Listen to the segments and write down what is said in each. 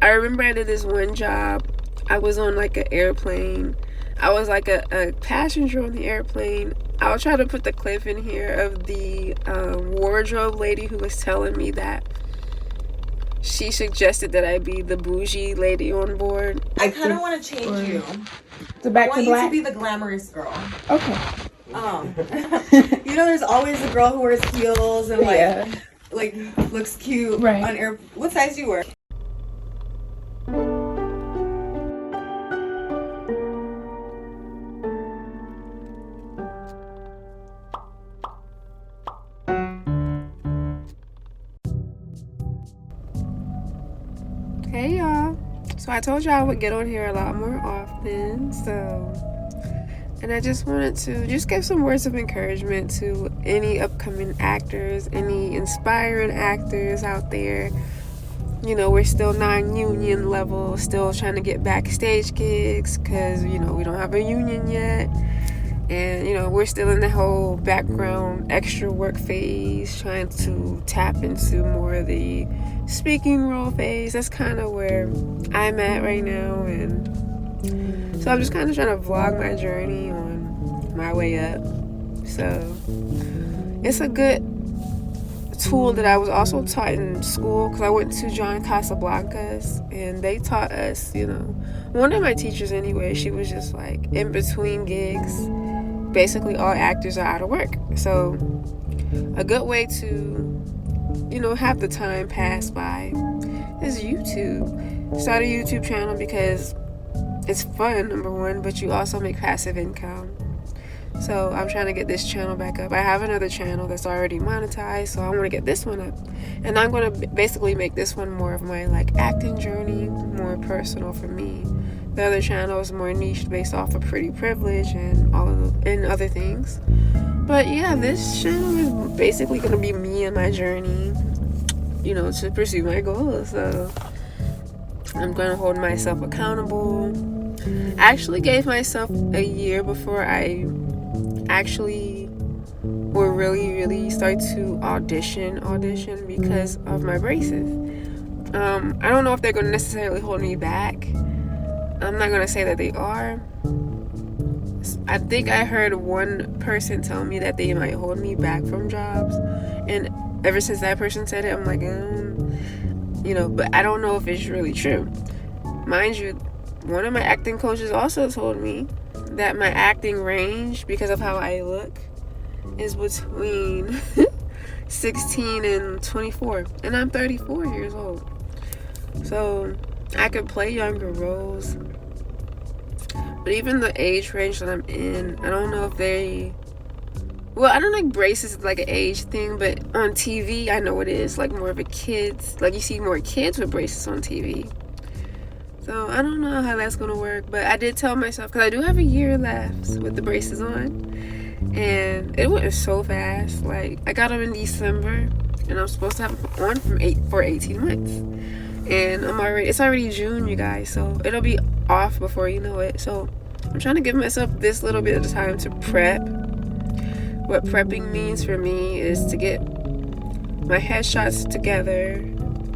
I remember I did this one job. I was on like an airplane. I was like a passenger on the airplane. I'll try to put the clip in here of the wardrobe lady who was telling me that she suggested that I be the bougie lady on board. I kind of want to change you. To back I want to black? you to be the glamorous girl. Okay. You know, there's always a girl who wears heels and like looks cute on air. What size do you wear? Hey y'all. So I told y'all I would get on here a lot more often. And I just wanted to just give some words of encouragement to any upcoming actors, any inspiring actors out there. You know, we're still non-union level, still trying to get backstage gigs because, you know, we don't have a union yet. And, you know, we're still in the whole background extra work phase, trying to tap into more of the speaking role phase. That's kind of where I'm at right now. And so I'm just kind of trying to vlog my journey on my way up. So it's a good tool that I was also taught in school, because I went to John Casablancas and they taught us, you know, one of my teachers anyway, she was just like, in between gigs, basically all actors are out of work. So a good way to, you know, have the time pass by is YouTube. Start a YouTube channel because it's fun, number one, but you also make passive income. So I'm trying to get this channel back up. I have another channel that's already monetized, so I want to get this one up. And I'm going to basically make this one more of my like acting journey, more personal for me. The other channel is more niche, based off of Pretty Privilege and and other things. But yeah, this channel is basically going to be me and my journey, you know, to pursue my goals. So I'm going to hold myself accountable. I actually gave myself a year before I actually will really start to audition because of my braces. I don't know if they're going to necessarily hold me back. I'm not going to say that they are. I think I heard one person tell me that they might hold me back from jobs, and ever since that person said it, I'm like, you know, but I don't know if it's really true. Mind you, one of my acting coaches also told me that my acting range, because of how I look, is between 16 and 24, and I'm 34 years old. So I could play younger roles, but even the age range that I'm in, I don't know if I don't think braces is like an age thing, but on TV I know it is like more of a kids, like you see more kids with braces on TV. So I don't know how that's gonna work, but I did tell myself, because I do have a year left with the braces on, and it went so fast. Like, I got them in December, and I'm supposed to have them on for 18 months, and it's already June, you guys, so it'll be off before you know it. So I'm trying to give myself this little bit of time to prep. What prepping means for me is to get my headshots together,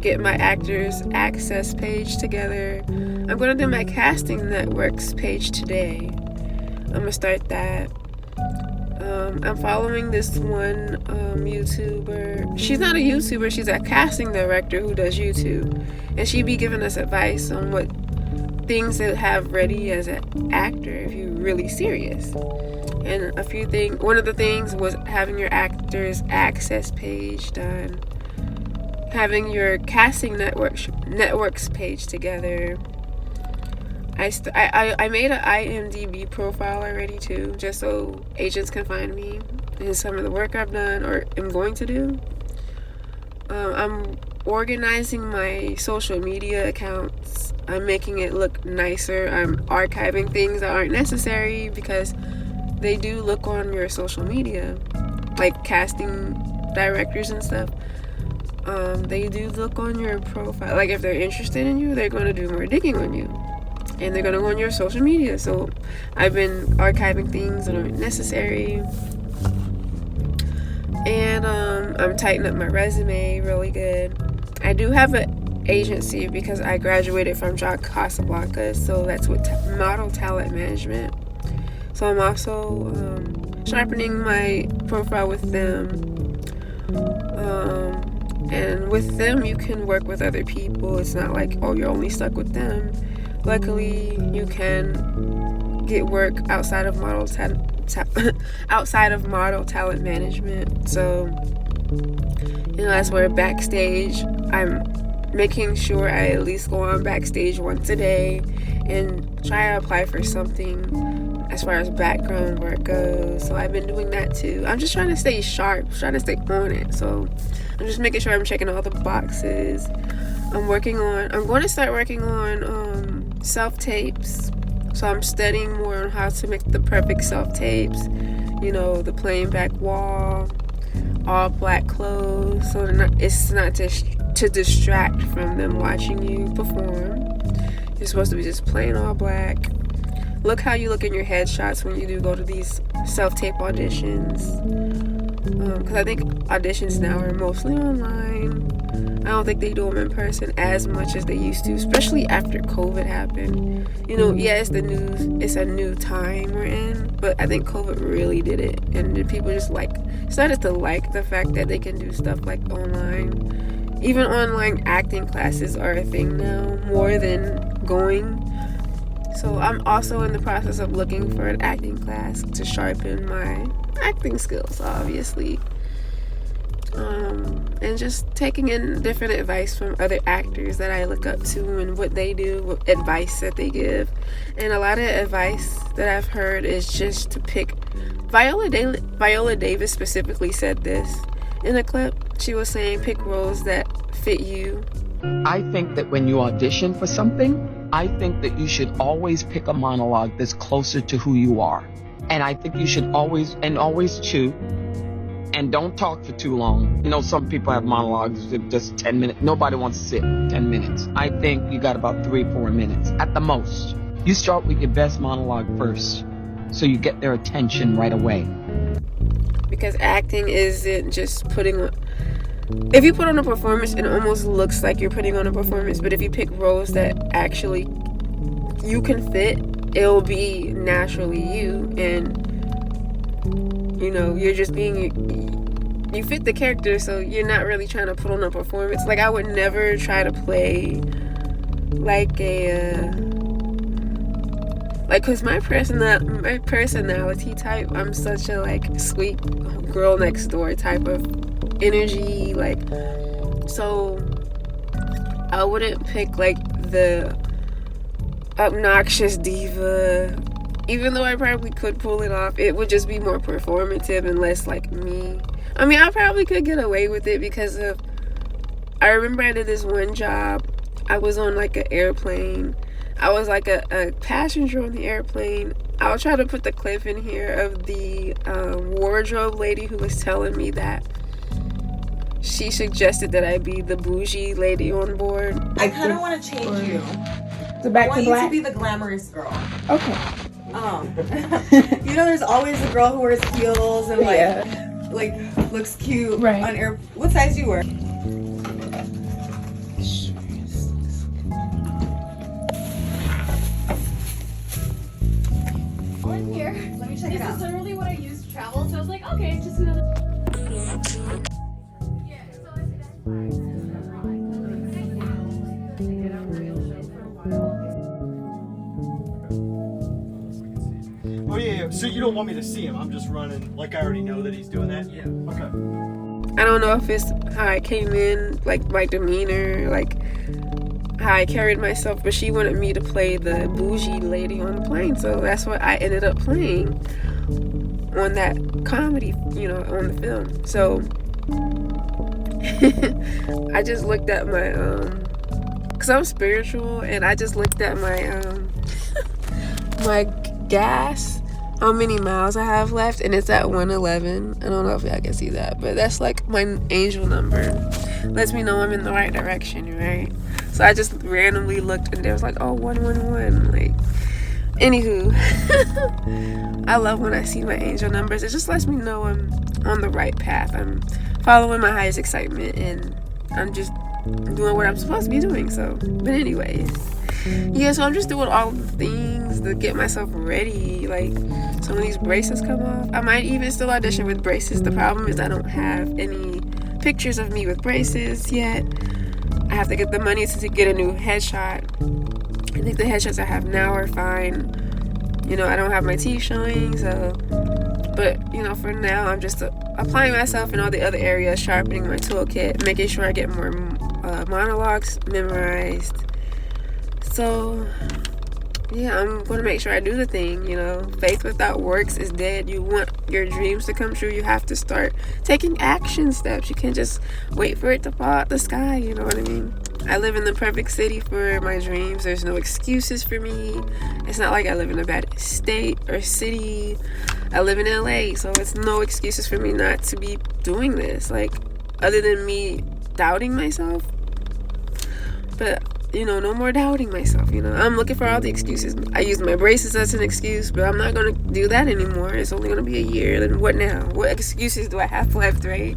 get my actors access page together. I'm gonna do my casting networks page today. I'm gonna start that. I'm following this one YouTuber. She's not a YouTuber, she's a casting director who does YouTube, and she be giving us advice on what things to have ready as an actor if you're really serious. And a few things, one of the things was having your actors access page done, having your casting networks page together. I made an IMDb profile already too, just so agents can find me and some of the work I've done or am going to do. I'm organizing my social media accounts. I'm making it look nicer. I'm archiving things that aren't necessary, because they do look on your social media, like casting directors and stuff. They do look on your profile. Like, if they're interested in you, they're going to do more digging on you, and they're going to go on your social media. So I've been archiving things that aren't necessary, and I'm tightening up my resume really good. I do have an agency because I graduated from John Casablanca, so that's with model talent management. So I'm also sharpening my profile with them. And with them, you can work with other people. It's not like, oh, you're only stuck with them. Luckily, you can get work outside of model talent management. So, that's where backstage, I'm making sure I at least go on backstage once a day and try to apply for something as far as background work goes. So I've been doing that too. I'm just trying to stay sharp, trying to stay on it. So I'm just making sure I'm checking all the boxes. I'm going to start working on self-tapes. So I'm studying more on how to make the perfect self-tapes. The plain back wall, all black clothes. So it's not to distract from them watching you perform. You're supposed to be just plain all black. Look how you look in your headshots when you do go to these self-tape auditions. Because I think auditions now are mostly online. I don't think they do them in person as much as they used to, especially after COVID happened. It's the news. It's a new time we're in, but I think COVID really did it, and people just started to like the fact that they can do stuff like online. Even online acting classes are a thing now, more than going. So I'm also in the process of looking for an acting class to sharpen my acting skills, obviously. And just taking in different advice from other actors that I look up to and what they do, what advice that they give. And a lot of advice that I've heard is just to pick. Viola Davis specifically said this in a clip. She was saying pick roles that fit you. I think that when you audition for something, I think that you should always pick a monologue that's closer to who you are. And I think you should always chew. And don't talk for too long. Some people have monologues of just 10 minutes. Nobody wants to sit 10 minutes. I think you got about 3-4 minutes at the most. You start with your best monologue first, so you get their attention right away. Because acting isn't just putting on... If you put on a performance, it almost looks like you're putting on a performance. But if you pick roles that actually you can fit, it'll be naturally you. And you're just you fit the character, so you're not really trying to put on a performance. Like, I would never try to play because my personality type, I'm such a sweet girl next door type of energy, so I wouldn't pick the obnoxious diva. Even though I probably could pull it off, it would just be more performative and less like me. I mean, I probably could get away with it because I remember I did this one job. I was on an airplane. I was a passenger on the airplane. I'll try to put the clip in here of the wardrobe lady who was telling me that she suggested that I be the bougie lady on board. I kind of want to change you. So back to black? I want you to be the glamorous girl. Okay. There's always a girl who wears heels and looks cute on air. What size do you wear? All in here. Let me check it out. This is literally what I use to travel, so I was like, okay, just another. Oh yeah, so you don't want me to see him, I'm just running, I already know that he's doing that? Yeah. Okay. I don't know if it's how I came in, my demeanor, how I carried myself, but she wanted me to play the bougie lady on the plane, so that's what I ended up playing on that comedy, on the film. So I just looked at my, because I'm spiritual, and I just looked at my, my gas, how many miles I have left, and it's at 111. I don't know if y'all can see that, but that's my angel number. Lets me know I'm in the right direction, right? So I just randomly looked, and there was 111. Anywho, I love when I see my angel numbers. It just lets me know I'm on the right path. I'm following my highest excitement, and I'm just doing what I'm supposed to be doing. So, but anyways, yeah, so I'm just doing all the things to get myself ready. Like, so when these braces come off, I might even still audition with braces. The problem is I don't have any pictures of me with braces yet. I have to get the money to get a new headshot. I think the headshots I have now are fine. You know, I don't have my teeth showing, so, but, you know, for now, I'm just applying myself in all the other areas, sharpening my toolkit, making sure I get more monologues memorized. So, yeah, I'm going to make sure I do the thing, you know. Faith without works is dead. You want your dreams to come true, you have to start taking action steps. You can't just wait for it to fall out the sky, you know what I mean? I live in the perfect city for my dreams. There's no excuses for me. It's not like I live in a bad state or city. I live in LA, so it's no excuses for me not to be doing this. Like, other than me doubting myself. But, you know, no more doubting myself, you know. I'm looking for all the excuses. I use my braces as an excuse, but I'm not going to do that anymore. It's only going to be a year. Then what now? What excuses do I have left, right?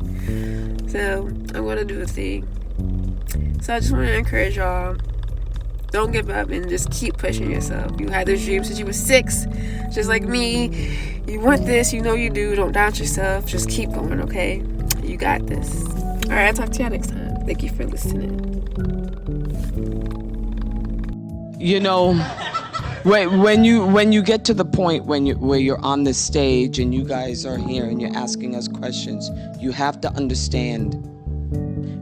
So, I'm going to do the thing. So I just want to encourage y'all, don't give up and just keep pushing yourself. You had those dreams since you were 6, just like me. You want this, you know you do. Don't doubt yourself. Just keep going, okay? You got this. All right, I'll talk to y'all next time. Thank you for listening. You know, when you get to the point where you're on the stage and you guys are here and you're asking us questions, you have to understand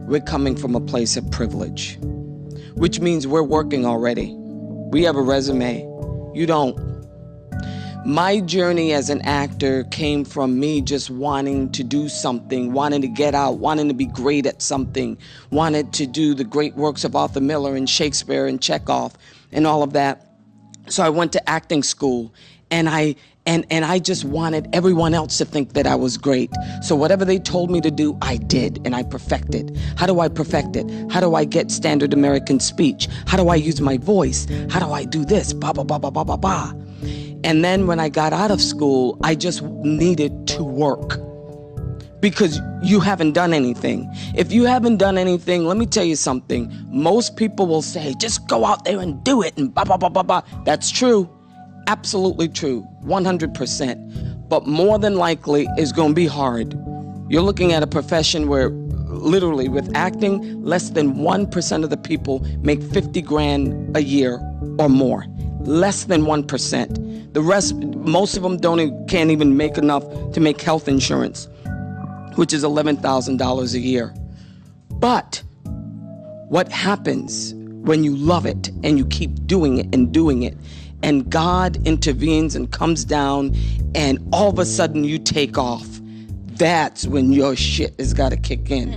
we're coming from a place of privilege, which means we're working already. We have a resume. You don't. My journey as an actor came from me just wanting to do something, wanting to get out, wanting to be great at something, wanted to do the great works of Arthur Miller and Shakespeare and Chekhov and all of that. So I went to acting school, and I just wanted everyone else to think that I was great. So whatever they told me to do, I did, and I perfected. How do I perfect it? How do I get standard American speech? How do I use my voice? How do I do this? Ba, ba, ba, ba, ba, ba, ba. And then when I got out of school, I just needed to work. Because you haven't done anything. If you haven't done anything, let me tell you something. Most people will say, just go out there and do it, and ba, ba, ba, ba, ba. That's true. Absolutely true, 100%. But more than likely, it's going to be hard. You're looking at a profession where, literally, with acting, less than 1% of the people make 50 grand a year or more. Less than 1%. The rest, most of them can't even make enough to make health insurance, which is $11,000 a year. But what happens when you love it and you keep doing it and doing it, and God intervenes and comes down, and all of a sudden you take off? That's when your shit has got to kick in.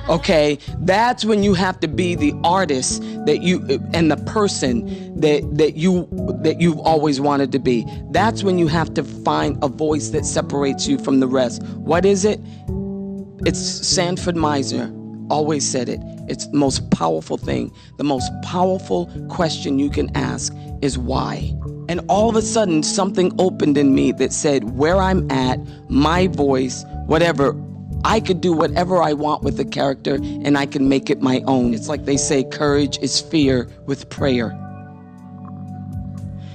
Okay? That's when you have to be the artist that you and the person that you've always wanted to be. That's when you have to find a voice that separates you from the rest. What is it? It's Sanford Meisner always said it. It's the most powerful thing. The most powerful question you can ask is why? And all of a sudden, something opened in me that said, where I'm at, my voice, whatever, I could do whatever I want with the character, and I can make it my own. It's like they say, courage is fear with prayer.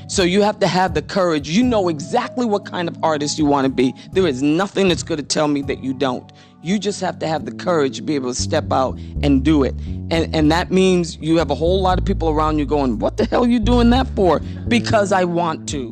So you have to have the courage. You know exactly what kind of artist you want to be. There is nothing that's going to tell me that you don't. You just have to have the courage to be able to step out and do it. And that means you have a whole lot of people around you going, what the hell are you doing that for? Because I want to.